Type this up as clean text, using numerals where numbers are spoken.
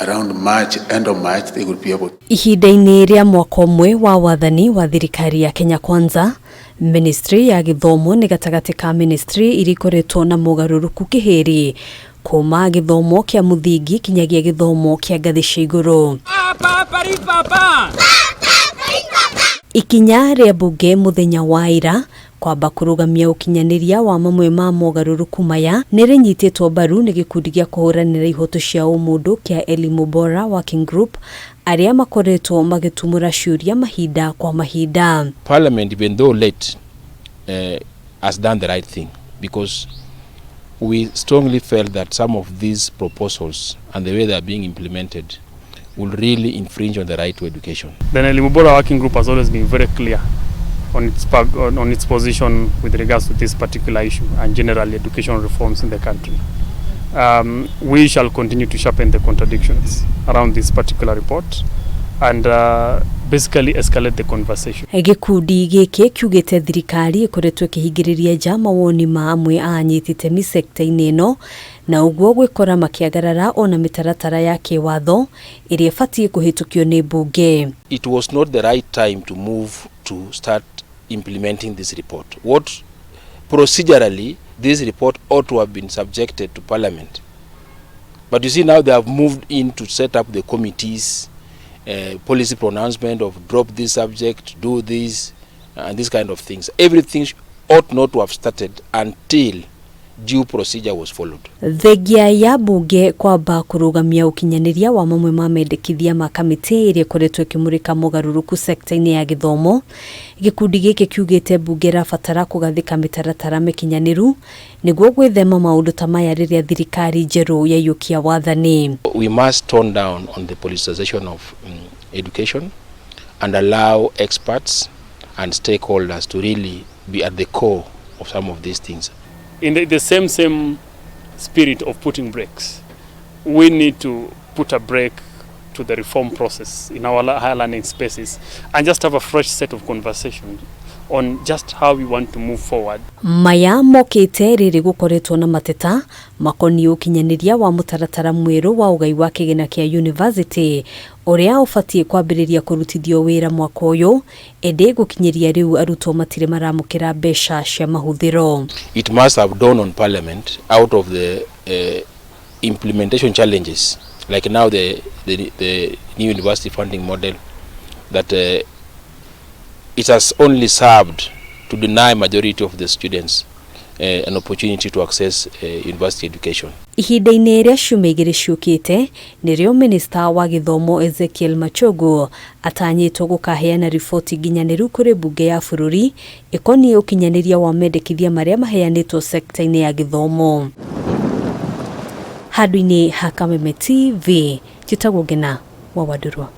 around March, end of March, they would be able. Ihinda-inĩ rĩa mwaka ũmwe wa wathani wa thirikari ya Kenya Kwanza, Ministry ya Githomo nĩ gatagati ka ministry irikoretwo na mogaruruku kiheri kuma githomo kya muthingi kinyagia githomo kya ngathi cia iguru. Ikinya rĩa Mbunge muthenya wa ira kwamba kurugamia ukinyaniria wa mamwe ma mogaruruku maya nĩrĩnyitĩtwo mbaru nĩ gikundi gĩa kuhuranira ihoto cia UMUNDU kya ELIMU BORA working group aria makoretwo magitumura ciuria mahinda kwa mahinda. Parliament, even though late, has done the right thing, because we strongly felt that some of these proposals and the way they are being implemented will really infringe on the right to education. The ELIMU BORA working group has always been very clear on its position with regards to this particular issue and general education reforms in the country. We shall continue to sharpen the contradictions around this particular report and basically escalate the conversation. Gikundi giki kiugite thirikari ikoretwo ikihingiriria nja mawoni ma amwe a anyiti itemi sector-inĩ ĩno na UGUO gwikora makiagarara ona mitaratara ya kiwatho iria ibatie kuhitukio ni Mbunge. It was not the right time to move to start implementing this report. What procedurally this report ought to have been subjected to Parliament. But you see, now they have moved in to set up the committees, policy pronouncement of drop this subject, do this, and this kind of things. Everything ought not to have started until due procedure was followed. Thegia ya Mbunge kwamba kurugamia ukinyaniria wa mamwe ma mendekithia ma KAMITII iria ikoretwo ikimurika mogaruruku sector-inĩ ya githomo, gikundi giki kiugite Mbunge rabatara kugathika mitaratara mikinyaniru niguo gwithema maundu ta maya riria thirikari njeru yaiyukia wathani. We must tone down on the politicization of education and allow experts and stakeholders to really be at the core of some of these things. In the same spirit of putting brakes, we need to put a brake to the reform process in our higher learning spaces and just have a fresh set of conversation on just how we want to move forward. Maya mokite riri gukoretwo na mateta makoni ukinyaniria wa mutaratara mweru wa ugai wa kigina kia university uria ufatie kwambiriria kurutithio wira mwaka uyu ende gukinyiria riu arutwo matire maramukira besha cia mahuthiro. It must have dawned on Parliament out of the implementation challenges, like now the new university funding model, that it has only served to deny majority of the students an opportunity to access university education. Ihinda-inĩ rĩa ciumia igĩrĩ ciũkĩte nĩrĩo Minister wa Githomo Ezekiel Machogu atanyĩtwo gũkaheana riboti nginyaniru kũrĩ Mbunge ya bũrũri ĩkoniĩ ũkinyaniria wa mendekithia marĩa maheanĩtwo sector-inĩ ya githomo. Handũ-inĩ ha KAMITII TV, njĩtagwo Ngina wa Wadurwa.